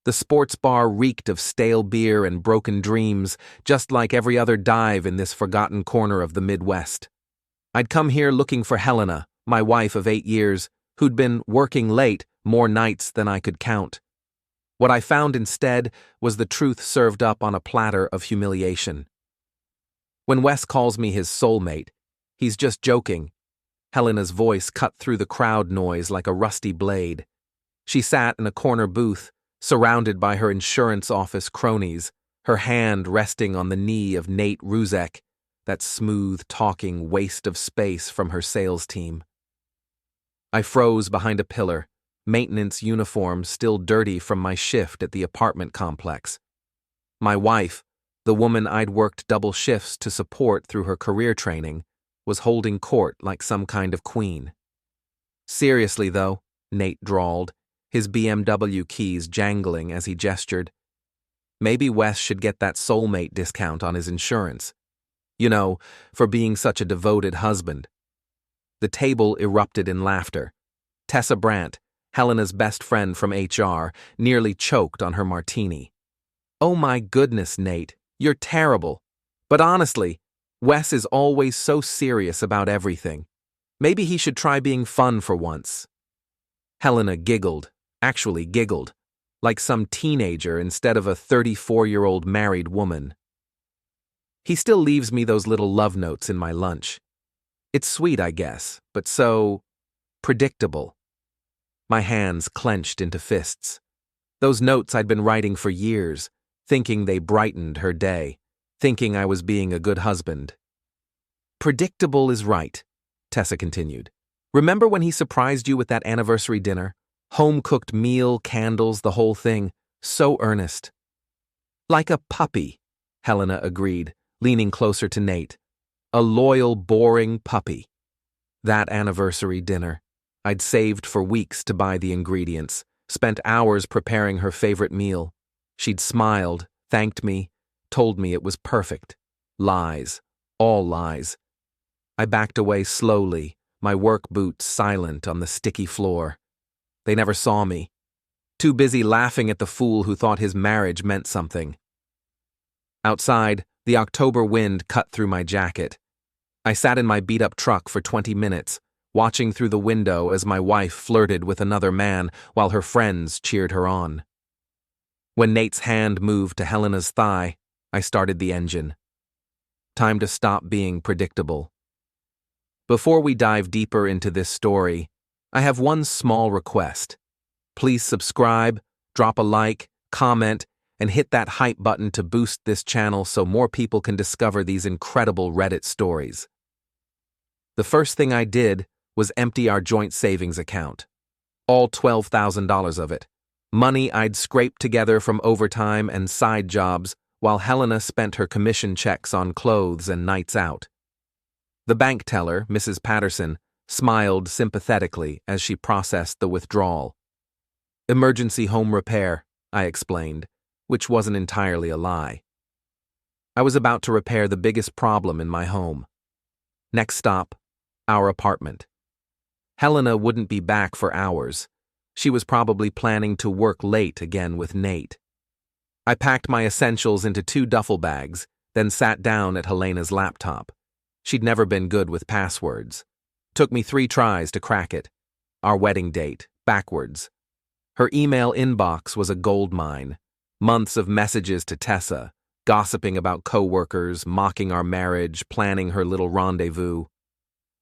The sports bar reeked of stale beer and broken dreams, just like every other dive in this forgotten corner of the Midwest. I'd come here looking for Helena, my wife of 8 years, who'd been working late more nights than I could count. What I found instead was the truth served up on a platter of humiliation. When Wes calls me his soulmate, he's just joking. Helena's voice cut through the crowd noise like a rusty blade. She sat in a corner booth, surrounded by her insurance office cronies, her hand resting on the knee of Nate Ruzek, that smooth-talking waste of space from her sales team. I froze behind a pillar, maintenance uniform still dirty from my shift at the apartment complex. My wife, the woman I'd worked double shifts to support through her career training, was holding court like some kind of queen. Seriously, though, Nate drawled, his BMW keys jangling as he gestured. Maybe Wes should get that Soulmate discount on his insurance. You know, for being such a devoted husband. The table erupted in laughter. Tessa Brandt, Helena's best friend from HR, nearly choked on her martini. Oh my goodness, Nate, you're terrible. But honestly, Wes is always so serious about everything. Maybe he should try being fun for once. Helena giggled, actually giggled, like some teenager instead of a 34-year-old married woman. He still leaves me those little love notes in my lunch. It's sweet, I guess, but so predictable. My hands clenched into fists. Those notes I'd been writing for years, thinking they brightened her day, thinking I was being a good husband. Predictable is right, Tessa continued. Remember when he surprised you with that anniversary dinner? Home-cooked meal, candles, the whole thing. So earnest. Like a puppy, Helena agreed, leaning closer to Nate. A loyal, boring puppy. That anniversary dinner. I'd saved for weeks to buy the ingredients, spent hours preparing her favorite meal. She'd smiled, thanked me, told me it was perfect. Lies. All lies. I backed away slowly, my work boots silent on the sticky floor. They never saw me. Too busy laughing at the fool who thought his marriage meant something. Outside, the October wind cut through my jacket. I sat in my beat-up truck for 20 minutes, watching through the window as my wife flirted with another man while her friends cheered her on. When Nate's hand moved to Helena's thigh, I started the engine. Time to stop being predictable. Before we dive deeper into this story, I have one small request. Please subscribe, drop a like, comment, and hit that hype button to boost this channel so more people can discover these incredible Reddit stories. The first thing I did was empty our joint savings account. All $12,000 of it. Money I'd scraped together from overtime and side jobs while Helena spent her commission checks on clothes and nights out. The bank teller, Mrs. Patterson, smiled sympathetically as she processed the withdrawal. Emergency home repair, I explained, which wasn't entirely a lie. I was about to repair the biggest problem in my home. Next stop, our apartment. Helena wouldn't be back for hours. She was probably planning to work late again with Nate. I packed my essentials into 2 duffel bags, then sat down at Helena's laptop. She'd never been good with passwords. Took me 3 tries to crack it. Our wedding date, backwards. Her email inbox was a goldmine. Months of messages to Tessa, gossiping about coworkers, mocking our marriage, planning her little rendezvous.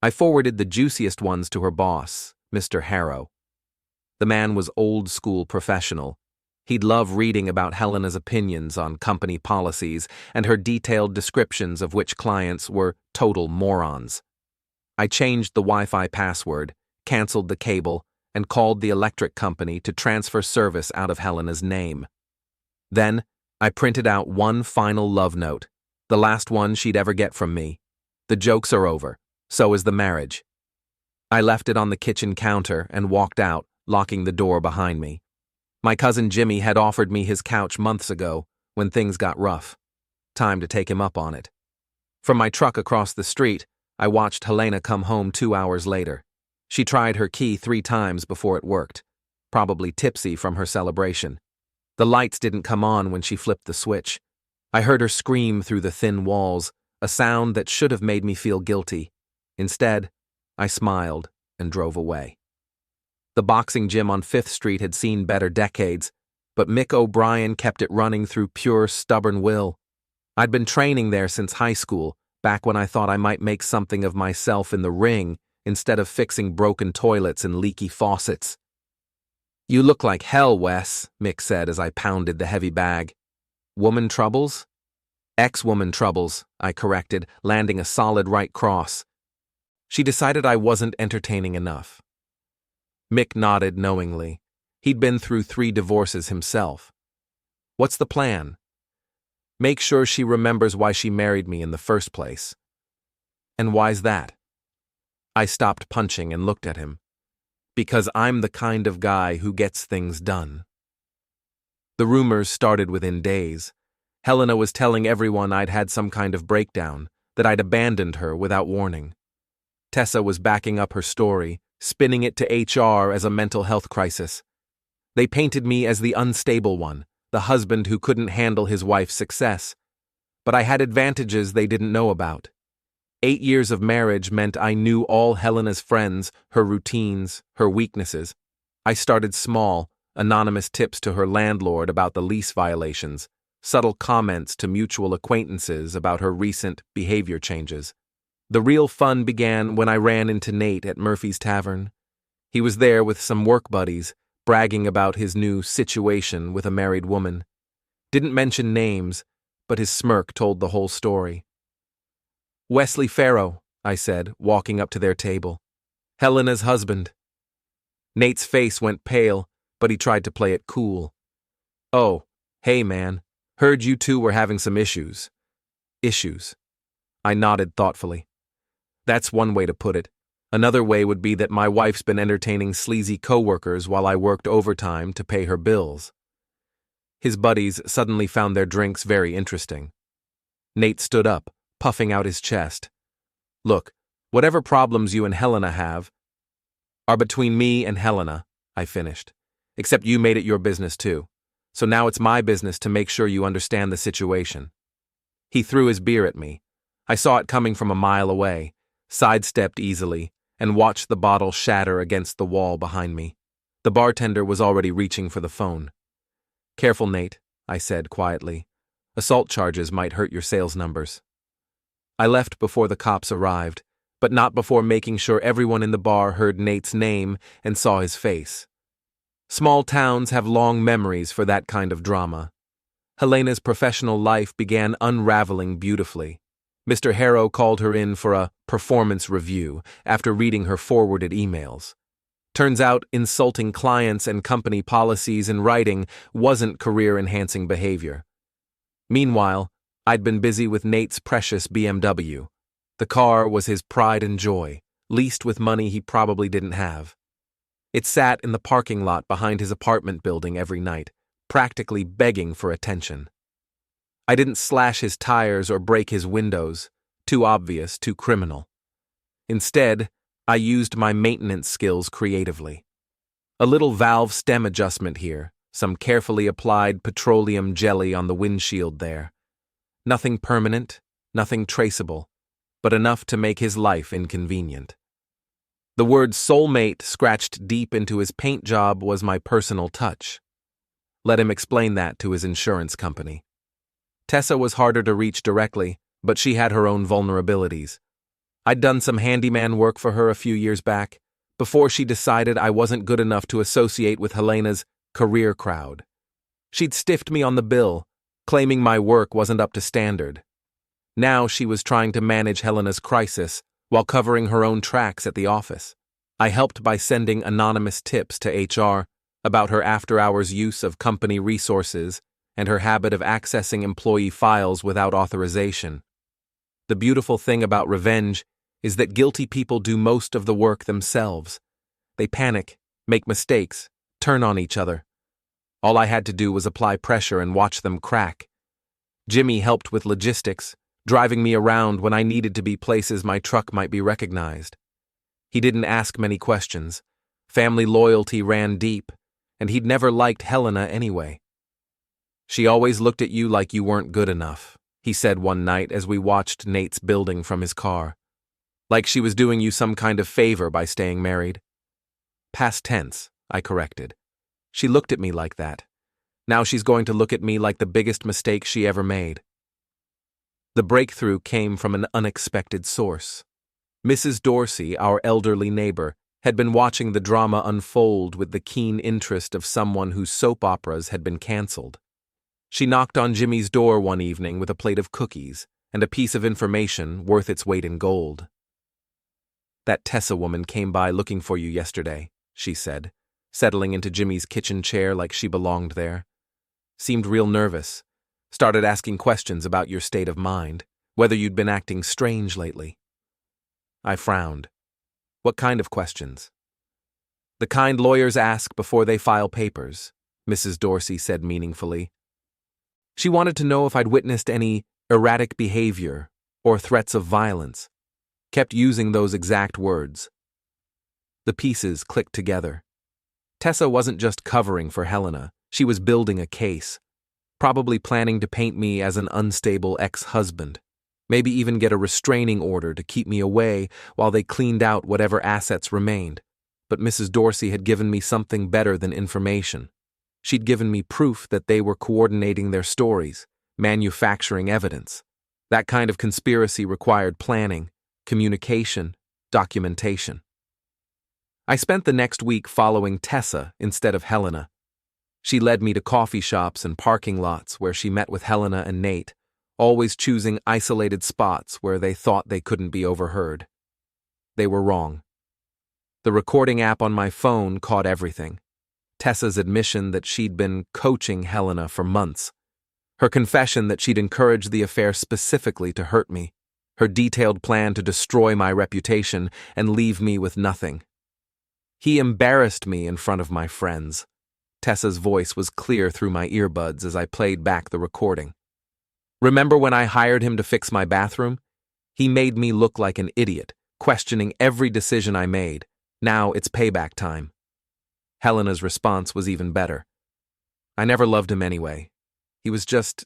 I forwarded the juiciest ones to her boss, Mr. Farrow. The man was old-school professional. He'd love reading about Helena's opinions on company policies and her detailed descriptions of which clients were total morons. I changed the Wi-Fi password, canceled the cable, and called the electric company to transfer service out of Helena's name. Then, I printed out one final love note, the last one she'd ever get from me. The jokes are over. So is the marriage. I left it on the kitchen counter and walked out, locking the door behind me. My cousin Jimmy had offered me his couch months ago, when things got rough. Time to take him up on it. From my truck across the street, I watched Helena come home 2 hours later. She tried her key 3 times before it worked, probably tipsy from her celebration. The lights didn't come on when she flipped the switch. I heard her scream through the thin walls, a sound that should have made me feel guilty. Instead, I smiled and drove away. The boxing gym on 5th Street had seen better decades, but Mick O'Brien kept it running through pure stubborn will. I'd been training there since high school, back when I thought I might make something of myself in the ring instead of fixing broken toilets and leaky faucets. "You look like hell, Wes," Mick said as I pounded the heavy bag. "Woman troubles?" "Ex-woman troubles," I corrected, landing a solid right cross. She decided I wasn't entertaining enough. Mick nodded knowingly. He'd been through 3 divorces himself. "What's the plan?" "Make sure she remembers why she married me in the first place." "And why's that?" I stopped punching and looked at him. "Because I'm the kind of guy who gets things done." The rumors started within days. Helena was telling everyone I'd had some kind of breakdown, that I'd abandoned her without warning. Tessa was backing up her story, spinning it to HR as a mental health crisis. They painted me as the unstable one, the husband who couldn't handle his wife's success. But I had advantages they didn't know about. 8 years of marriage meant I knew all Helena's friends, her routines, her weaknesses. I started small, anonymous tips to her landlord about the lease violations, subtle comments to mutual acquaintances about her recent behavior changes. The real fun began when I ran into Nate at Murphy's Tavern. He was there with some work buddies, bragging about his new situation with a married woman. Didn't mention names, but his smirk told the whole story. "Wes Farrow," I said, walking up to their table. "Helena's husband." Nate's face went pale, but he tried to play it cool. "Oh, hey man, heard you two were having some issues." "Issues?" I nodded thoughtfully. "That's one way to put it. Another way would be that my wife's been entertaining sleazy coworkers while I worked overtime to pay her bills." His buddies suddenly found their drinks very interesting. Nate stood up, puffing out his chest. "Look, whatever problems you and Helena have are between me and Helena," I finished. "Except you made it your business too. So now it's my business to make sure you understand the situation." He threw his beer at me. I saw it coming from a mile away, sidestepped easily, and watched the bottle shatter against the wall behind me. The bartender was already reaching for the phone. "Careful, Nate," I said quietly. "Assault charges might hurt your sales numbers." I left before the cops arrived, but not before making sure everyone in the bar heard Nate's name and saw his face. Small towns have long memories for that kind of drama. Helena's professional life began unraveling beautifully. Mr. Harrow called her in for a performance review after reading her forwarded emails. Turns out insulting clients and company policies in writing wasn't career-enhancing behavior. Meanwhile, I'd been busy with Nate's precious BMW. The car was his pride and joy, leased with money he probably didn't have. It sat in the parking lot behind his apartment building every night, practically begging for attention. I didn't slash his tires or break his windows, too obvious, too criminal. Instead, I used my maintenance skills creatively. A little valve stem adjustment here, some carefully applied petroleum jelly on the windshield there. Nothing permanent, nothing traceable, but enough to make his life inconvenient. The word Soulmate scratched deep into his paint job was my personal touch. Let him explain that to his insurance company. Tessa was harder to reach directly, but she had her own vulnerabilities. I'd done some handyman work for her a few years back, before she decided I wasn't good enough to associate with Helena's career crowd. She'd stiffed me on the bill, claiming my work wasn't up to standard. Now she was trying to manage Helena's crisis while covering her own tracks at the office. I helped by sending anonymous tips to HR about her after-hours use of company resources and her habit of accessing employee files without authorization. The beautiful thing about revenge is that guilty people do most of the work themselves. They panic, make mistakes, turn on each other. All I had to do was apply pressure and watch them crack. Jimmy helped with logistics, driving me around when I needed to be places my truck might be recognized. He didn't ask many questions. Family loyalty ran deep, and he'd never liked Helena anyway. She always looked at you like you weren't good enough, he said one night as we watched Nate's building from his car. Like she was doing you some kind of favor by staying married. Past tense, I corrected. She looked at me like that. Now she's going to look at me like the biggest mistake she ever made. The breakthrough came from an unexpected source. Mrs. Dorsey, our elderly neighbor, had been watching the drama unfold with the keen interest of someone whose soap operas had been canceled. She knocked on Jimmy's door one evening with a plate of cookies and a piece of information worth its weight in gold. "That Tessa woman came by looking for you yesterday," she said, settling into Jimmy's kitchen chair like she belonged there. "Seemed real nervous. Started asking questions about your state of mind, whether you'd been acting strange lately." I frowned. "What kind of questions?" "The kind lawyers ask before they file papers," Mrs. Dorsey said meaningfully. She wanted to know if I'd witnessed any erratic behavior or threats of violence. Kept using those exact words. The pieces clicked together. Tessa wasn't just covering for Helena, she was building a case, probably planning to paint me as an unstable ex-husband, maybe even get a restraining order to keep me away while they cleaned out whatever assets remained. But Mrs. Dorsey had given me something better than information. She'd given me proof that they were coordinating their stories, manufacturing evidence. That kind of conspiracy required planning, communication, documentation. I spent the next week following Tessa instead of Helena. She led me to coffee shops and parking lots where she met with Helena and Nate, always choosing isolated spots where they thought they couldn't be overheard. They were wrong. The recording app on my phone caught everything. Tessa's admission that she'd been coaching Helena for months. Her confession that she'd encouraged the affair specifically to hurt me. Her detailed plan to destroy my reputation and leave me with nothing. He embarrassed me in front of my friends. Tessa's voice was clear through my earbuds as I played back the recording. "Remember when I hired him to fix my bathroom? He made me look like an idiot, questioning every decision I made. Now it's payback time." Helena's response was even better. "I never loved him anyway. He was just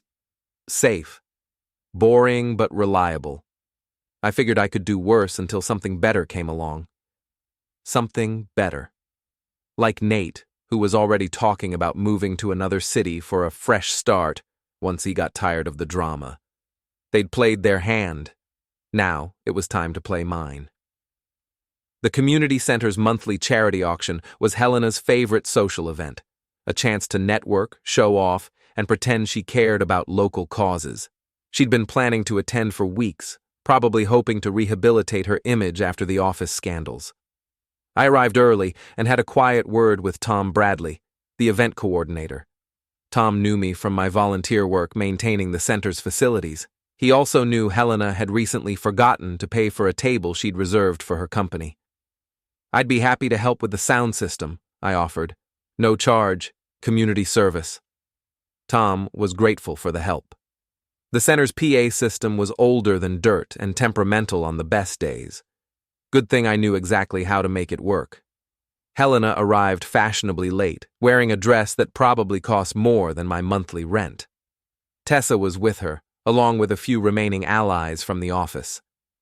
safe. Boring but reliable. I figured I could do worse until something better came along." Something better. Like Nate, who was already talking about moving to another city for a fresh start once he got tired of the drama. They'd played their hand. Now it was time to play mine. The community center's monthly charity auction was Helena's favorite social event, a chance to network, show off, and pretend she cared about local causes. She'd been planning to attend for weeks, probably hoping to rehabilitate her image after the office scandals. I arrived early and had a quiet word with Tom Bradley, the event coordinator. Tom knew me from my volunteer work maintaining the center's facilities. He also knew Helena had recently forgotten to pay for a table she'd reserved for her company. "I'd be happy to help with the sound system," I offered. "No charge, community service." Tom was grateful for the help. The center's PA system was older than dirt and temperamental on the best days. Good thing I knew exactly how to make it work. Helena arrived fashionably late, wearing a dress that probably cost more than my monthly rent. Tessa was with her, along with a few remaining allies from the office.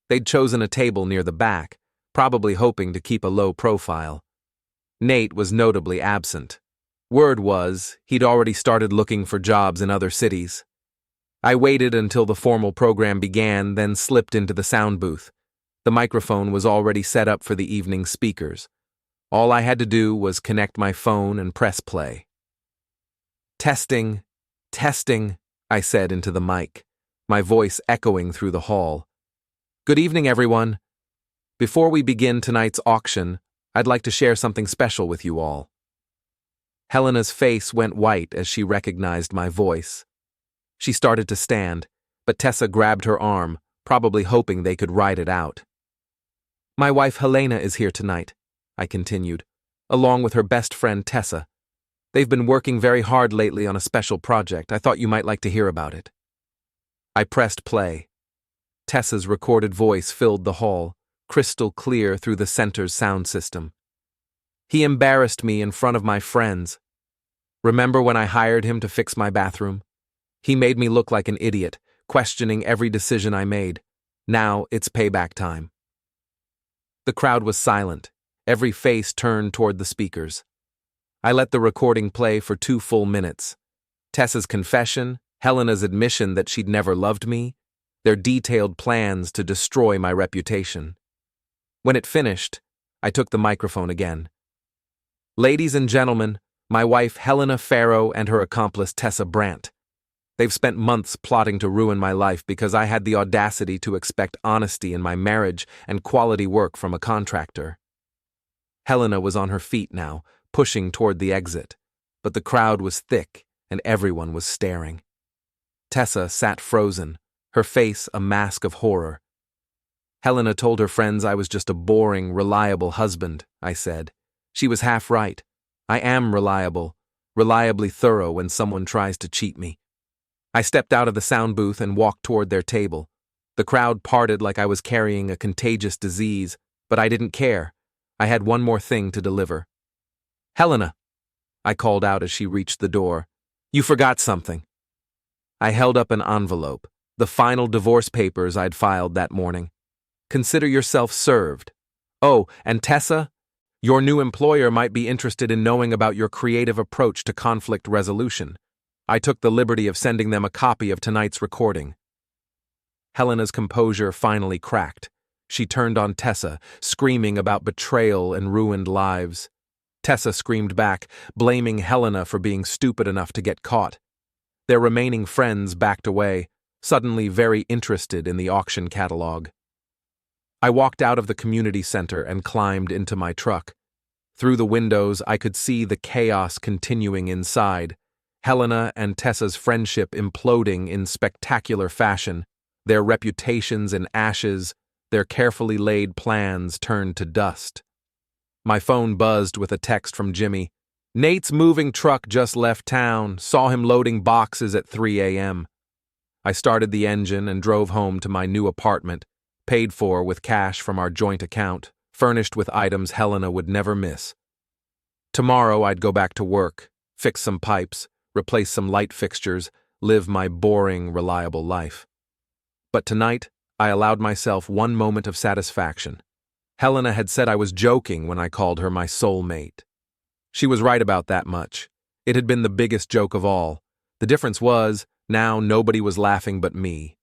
They'd chosen a table near the back, probably hoping to keep a low profile. Nate was notably absent. Word was he'd already started looking for jobs in other cities. I waited until the formal program began, then slipped into the sound booth. The microphone was already set up for the evening's speakers. All I had to do was connect my phone and press play. "Testing, testing," I said into the mic, my voice echoing through the hall. "Good evening, everyone. Before we begin tonight's auction, I'd like to share something special with you all." Helena's face went white as she recognized my voice. She started to stand, but Tessa grabbed her arm, probably hoping they could ride it out. "My wife Helena is here tonight," I continued, "along with her best friend Tessa. They've been working very hard lately on a special project. I thought you might like to hear about it." I pressed play. Tessa's recorded voice filled the hall, crystal clear through the center's sound system. "He embarrassed me in front of my friends. Remember when I hired him to fix my bathroom? He made me look like an idiot, questioning every decision I made. Now it's payback time. The crowd was silent, every face turned toward the speakers. I let the recording play for 2 full minutes. Tessa's confession, Helena's admission that she'd never loved me, their detailed plans to destroy my reputation. When it finished, I took the microphone again. Ladies and gentlemen, my wife Helena Farrow and her accomplice Tessa Brandt. They've spent months plotting to ruin my life because I had the audacity to expect honesty in my marriage and quality work from a contractor. Helena was on her feet now, pushing toward the exit, but the crowd was thick and everyone was staring. Tessa sat frozen, her face a mask of horror. Helena told her friends I was just a boring, reliable husband, I said. She was half right. I am reliable, reliably thorough when someone tries to cheat me. I stepped out of the sound booth and walked toward their table. The crowd parted like I was carrying a contagious disease, but I didn't care. I had one more thing to deliver. Helena, I called out as she reached the door. You forgot something. I held up an envelope, the final divorce papers I'd filed that morning. Consider yourself served. Oh, and Tessa, your new employer might be interested in knowing about your creative approach to conflict resolution. I took the liberty of sending them a copy of tonight's recording. Helena's composure finally cracked. She turned on Tessa, screaming about betrayal and ruined lives. Tessa screamed back, blaming Helena for being stupid enough to get caught. Their remaining friends backed away, suddenly very interested in the auction catalog. I walked out of the community center and climbed into my truck. Through the windows, I could see the chaos continuing inside. Helena and Tessa's friendship imploding in spectacular fashion, their reputations in ashes, their carefully laid plans turned to dust. My phone buzzed with a text from Jimmy. Nate's moving truck just left town, saw him loading boxes at 3 a.m. I started the engine and drove home to my new apartment, paid for with cash from our joint account, furnished with items Helena would never miss. Tomorrow I'd go back to work, fix some pipes, replace some light fixtures, live my boring, reliable life. But tonight, I allowed myself one moment of satisfaction. Helena had said I was joking when I called her my soulmate. She was right about that much. It had been the biggest joke of all. The difference was, now nobody was laughing but me.